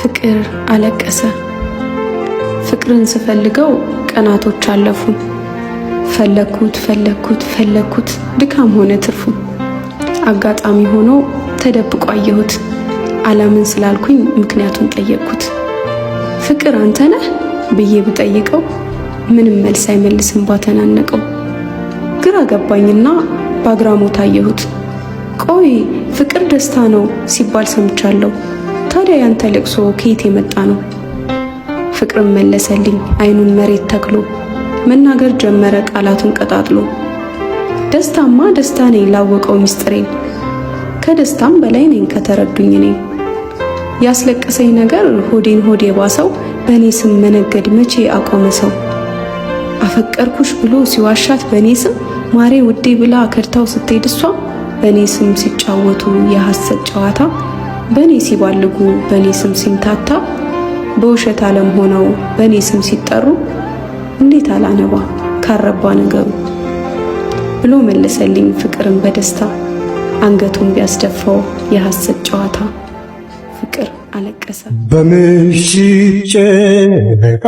ፍቅር አለቀሰ። ፍቅርን ስፈልገው ቀናቶች አለፉ። ፈለኩት ድካም ሆነ ትርፉ። አጋጣሚ ሆኖ ተደብቆ አየሁት። አላምን ስላልኩኝ ምክንያቱን ጠየቅኩት። ፍቅር አንተ ነህ ብዬ ብጠይቀው ምንም መልስ አይመልስም ባተናነቀው። ግራ ገባኝና በአግራሞት አየሁት። ቆይ ፍቅር ደስታ ነው ሲባል ሰምቻለሁ። ታዲያ ያንተ ልቅሶ ከየት የመጣ ነው? ፍቅርም መለሰልኝ አይኑን መሬት ተክሎ፣ መናገር ጀመረ ቃላቱን ቀጣጥሎ። ደስታማ ደስታ ነኝ ላወቀው ሚስጥሬን፣ ከደስታም በላይ ነኝ ከተረዱኝ እኔ። ያስለቀሰኝ ነገር ሆዴን ሆዴ ባሰው፣ በእኔ ስም መነገድ መቼ አቆመ ሰው? አፈቀርኩሽ ብሎ ሲዋሻት በእኔ ስም፣ ማሬ ውዴ ብላ ከድታው ስትሄድ እሷ፣ በእኔ ስም ሲጫወቱ የሐሰት ጨዋታ፣ በእኔ ሲባልጉ በእኔ ስም ሲምታታ፣ በውሸት ዓለም ሆነው በእኔ ስም ሲጠሩ፣ እንዴት አላነባ ካረባ ነገሩ ብሎ መለሰልኝ ፍቅርን በደስታ፣ አንገቱን ቢያስደፋው የሐሰት ጨዋታ። ፍቅር አለቀሰ። በምሽት ጨረቃ